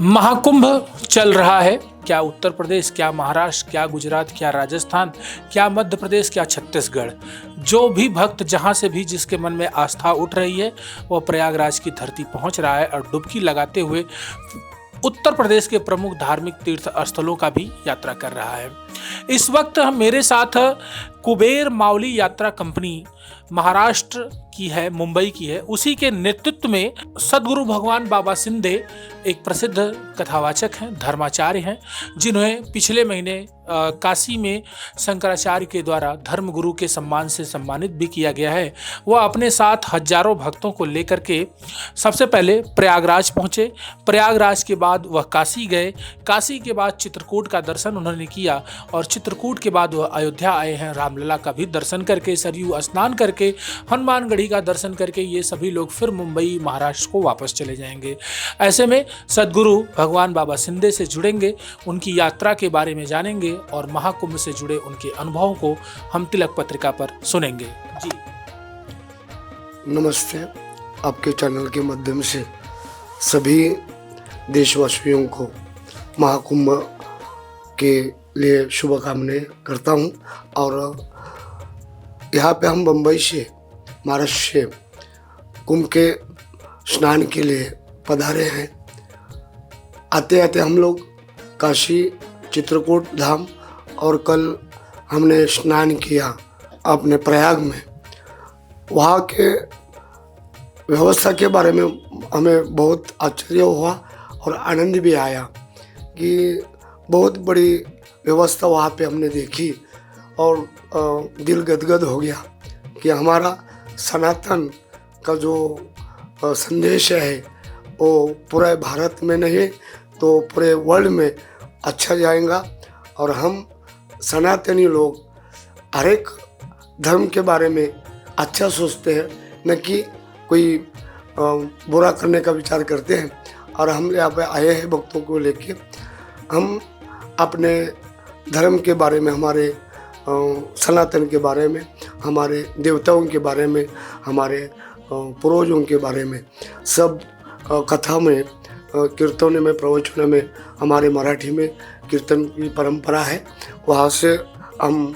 महाकुंभ चल रहा है। क्या उत्तर प्रदेश, क्या महाराष्ट्र, क्या गुजरात, क्या राजस्थान, क्या मध्य प्रदेश, क्या छत्तीसगढ़, जो भी भक्त जहां से भी जिसके मन में आस्था उठ रही है वह प्रयागराज की धरती पहुंच रहा है और डुबकी लगाते हुए उत्तर प्रदेश के प्रमुख धार्मिक तीर्थ स्थलों का भी यात्रा कर रहा है। इस वक्त हम मेरे साथ कुबेर मावली यात्रा कंपनी महाराष्ट्र की है, मुंबई की है, उसी के नेतृत्व में सदगुरु भगवान बाबा सिंधे एक प्रसिद्ध कथावाचक हैं, धर्माचार्य हैं, जिन्हें पिछले महीने काशी में शंकराचार्य के द्वारा धर्मगुरु के सम्मान से सम्मानित भी किया गया है। वह अपने साथ हजारों भक्तों को लेकर के सबसे पहले प्रयागराज पहुंचे। प्रयागराज के बाद वह काशी गए। काशी के बाद चित्रकूट का दर्शन उन्होंने किया और चित्रकूट के बाद वह अयोध्या आए हैं। रामलला का भी दर्शन करके, सरयू स्नान करके, हनुमानगढ़ी का दर्शन करके ये सभी लोग फिर मुंबई महाराष्ट्र को वापस चले जाएंगे। ऐसे में सदगुरु भगवान बाबा सिंधे से जुड़ेंगे, उनकी यात्रा के बारे में जानेंगे और महाकुंभ से जुड़े उनके अनुभवों को हम तिलक पत्रिका पर सुनेंगे। जी नमस्ते। आपके चैनल के माध्यम से सभी देशवासियों को महाकुंभ के लिए शुभकामनाएं करता हूं। और यहाँ पे हम बम्बई से, महाराष्ट्र से कुंभ के स्नान के लिए पधारे हैं। आते आते हम लोग काशी, चित्रकूट धाम और कल हमने स्नान किया अपने प्रयाग में। वहाँ के व्यवस्था के बारे में हमें बहुत आश्चर्य हुआ और आनंद भी आया कि बहुत बड़ी व्यवस्था वहाँ पे हमने देखी और दिल गदगद हो गया कि हमारा सनातन का जो संदेश है वो पूरे भारत में नहीं तो पूरे वर्ल्ड में अच्छा जाएगा। और हम सनातनी लोग हर एक धर्म के बारे में अच्छा सोचते हैं, न कि कोई बुरा करने का विचार करते हैं। और हम यहाँ पे आए हैं भक्तों को लेके। हम अपने धर्म के बारे में, हमारे सनातन के बारे में, हमारे देवताओं के बारे में, हमारे पूर्वजों के बारे में सब कथा में, कीर्तन में, प्रवचन में, हमारे मराठी में कीर्तन की परंपरा है, वहाँ से हम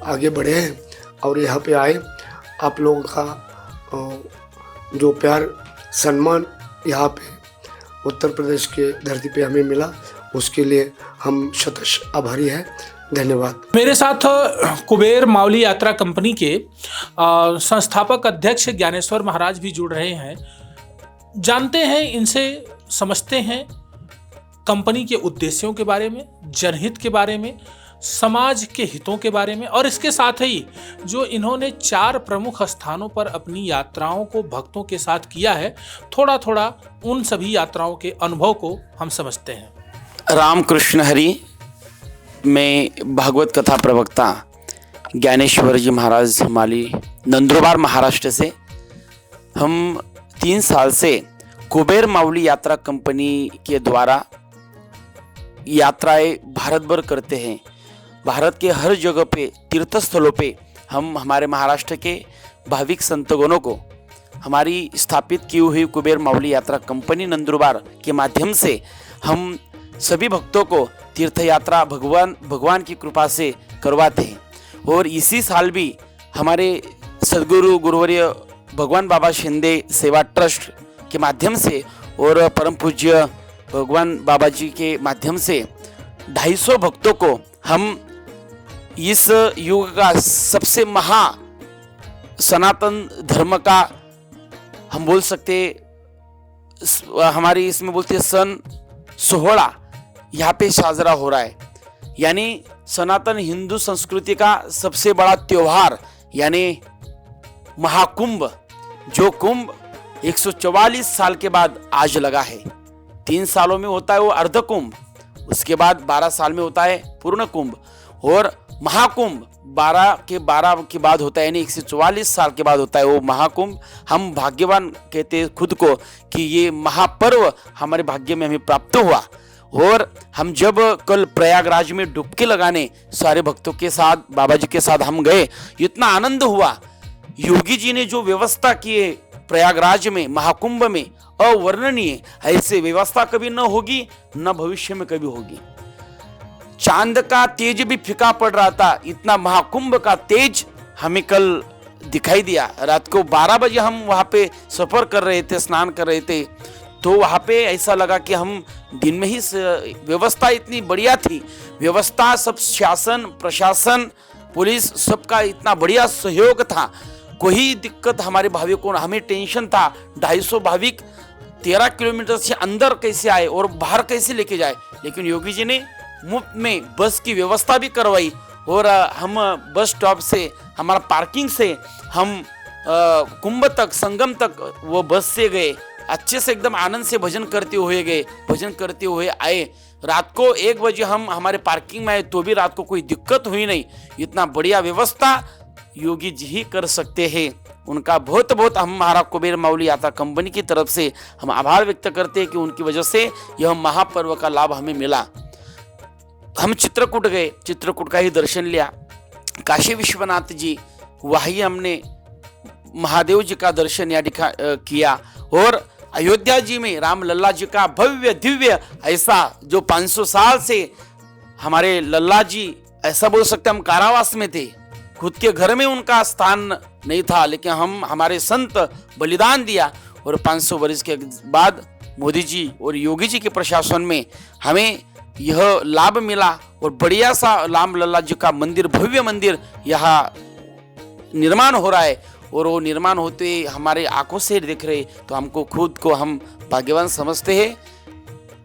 आगे बढ़े हैं और यहाँ पे आए। आप लोगों का जो प्यार, सम्मान यहाँ पे उत्तर प्रदेश के धरती पे हमें मिला, उसके लिए हम शतश आभारी हैं। धन्यवाद। मेरे साथ कुबेर मावली यात्रा कंपनी के संस्थापक अध्यक्ष ज्ञानेश्वर महाराज भी जुड़ रहे हैं। जानते हैं इनसे, समझते हैं कंपनी के उद्देश्यों के बारे में, जनहित के बारे में, समाज के हितों के बारे में, और इसके साथ ही जो इन्होंने 4 प्रमुख स्थानों पर अपनी यात्राओं को भक्तों के साथ किया है, थोड़ा थोड़ा उन सभी यात्राओं के अनुभव को हम समझते हैं। रामकृष्ण हरि में भागवत कथा प्रवक्ता ज्ञानेश्वर जी महाराज माली, नंदुरबार, महाराष्ट्र से हम 3 साल से कुबेर मावली यात्रा कंपनी के द्वारा यात्राएं भारत भर करते हैं। भारत के हर जगह पे, तीर्थ स्थलों पे हम हमारे महाराष्ट्र के भाविक संतगणों को हमारी स्थापित की हुई कुबेर मावली यात्रा कंपनी नंदुरबार के माध्यम से हम सभी भक्तों को तीर्थ यात्रा भगवान की कृपा से करवाते हैं। और इसी साल भी हमारे सदगुरु गुरुवर्य भगवान बाबा शिंदे सेवा ट्रस्ट के माध्यम से और परम पूज्य भगवान बाबा जी के माध्यम से 250 भक्तों को हम इस युग का सबसे महा सनातन धर्म का हम बोल सकते, हमारी इसमें बोलते सन 16 यहाँ पे साजरा हो रहा है। यानी सनातन हिंदू संस्कृति का सबसे बड़ा त्योहार यानी महाकुंभ, जो कुंभ 144 साल के बाद आज लगा है। 3 सालों में होता है वो अर्ध कुंभ, उसके बाद 12 साल में होता है पूर्ण कुंभ, और महाकुंभ 12 के बाद होता है, यानी 144 साल के बाद होता है वो महाकुंभ। हम भाग्यवान कहते हैं खुद को कि ये महापर्व हमारे भाग्य में हमें प्राप्त हुआ। और हम जब कल प्रयागराज में डुबकी लगाने सारे भक्तों के साथ, बाबा जी के साथ हम गए, इतना आनंद हुआ। योगी जी ने जो व्यवस्था की है प्रयागराज में महाकुंभ में अवर्णनीय ऐसे व्यवस्था कभी न होगी, न भविष्य में कभी होगी। चांद का तेज भी फीका पड़ रहा था, इतना महाकुंभ का तेज हमें कल दिखाई दिया। रात को 12 बजे हम वहां पे सफर कर रहे थे, स्नान कर रहे थे, तो वहां पे ऐसा लगा कि हम दिन में ही व्यवस्था इतनी बढ़िया थी, व्यवस्था सब शासन प्रशासन पुलिस सबका इतना बढ़िया सहयोग था, कोई दिक्कत हमारे भाविकों को, हमें टेंशन था 250 भाविक 13 किलोमीटर से अंदर कैसे आए और बाहर कैसे लेके जाए, लेकिन योगी जी ने मुफ्त में बस की व्यवस्था भी करवाई और हम बस स्टॉप से हमारा पार्किंग से हम कुंभ तक संगम तक वो बस से गए, अच्छे से एकदम आनंद से भजन करते हुए गए, भजन करते हुए आए। रात को 1 बजे हम हमारे पार्किंग में आए तो भी रात को कोई दिक्कत हुई नहीं। इतना बढ़िया व्यवस्था योगी जी ही कर सकते हैं, उनका बहुत बहुत हम महाराज कुबेर मावली यात्रा कंपनी की तरफ से हम आभार व्यक्त करते हैं कि उनकी वजह से यह महापर्व का लाभ हमें मिला। हम चित्रकूट गए, चित्रकूट का ही दर्शन लिया, काशी विश्वनाथ जी वही हमने महादेव जी का दर्शन या किया और अयोध्या जी में राम लल्ला जी का भव्य दिव्य ऐसा जो 500 साल से हमारे लल्ला जी ऐसा बोल सकते हम कारावास में थे, खुद के घर में उनका स्थान नहीं था, लेकिन हम हमारे संत बलिदान दिया और 500 वर्ष के बाद मोदी जी और योगी जी के प्रशासन में हमें यह लाभ मिला और बढ़िया सा राम लल्ला जी का मंदिर भव्य मंदिर यहाँ निर्माण हो रहा है और वो निर्माण होते हमारे आंखों से देख रहे तो हमको खुद को हम भाग्यवान समझते हैं,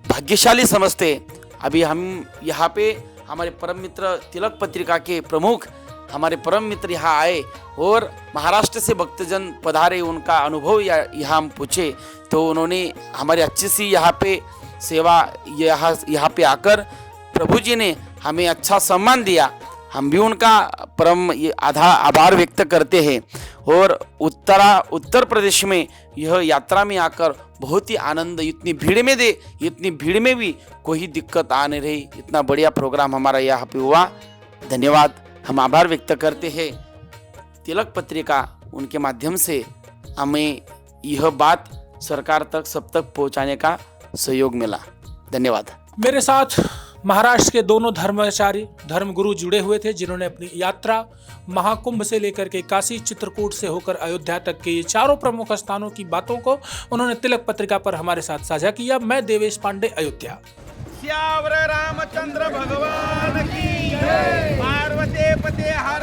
भाग्यशाली समझते हैं। अभी हम यहाँ पे हमारे परम मित्र तिलक पत्रिका के प्रमुख हमारे परम मित्र यहाँ आए और महाराष्ट्र से भक्तजन पधारे, उनका अनुभव यहाँ हम पूछे तो उन्होंने हमारी अच्छी सी यहाँ पे सेवा यहाँ पे आकर प्रभु जी ने हमें अच्छा सम्मान दिया, हम भी उनका परम आभार व्यक्त करते हैं। और उत्तर प्रदेश में यह यात्रा में आकर बहुत ही आनंद, इतनी भीड़ में भी कोई दिक्कत आ नहीं रही, इतना बढ़िया प्रोग्राम हमारा यहाँ पे हुआ। धन्यवाद, हम आभार व्यक्त करते हैं तिलक पत्रिका, उनके माध्यम से हमें यह बात सरकार तक सब तक पहुँचाने का सहयोग मिला। धन्यवाद। मेरे साथ महाराष्ट्र के दोनों धर्माचार्य धर्मगुरु जुड़े हुए थे, जिन्होंने अपनी यात्रा महाकुंभ से लेकर के काशी चित्रकूट से होकर अयोध्या तक के ये चारों प्रमुख स्थानों की बातों को उन्होंने तिलक पत्रिका पर हमारे साथ साझा किया। मैं देवेश पांडे, अयोध्या। श्यावर रामचंद्र भगवान की जय। पार्वती पते हर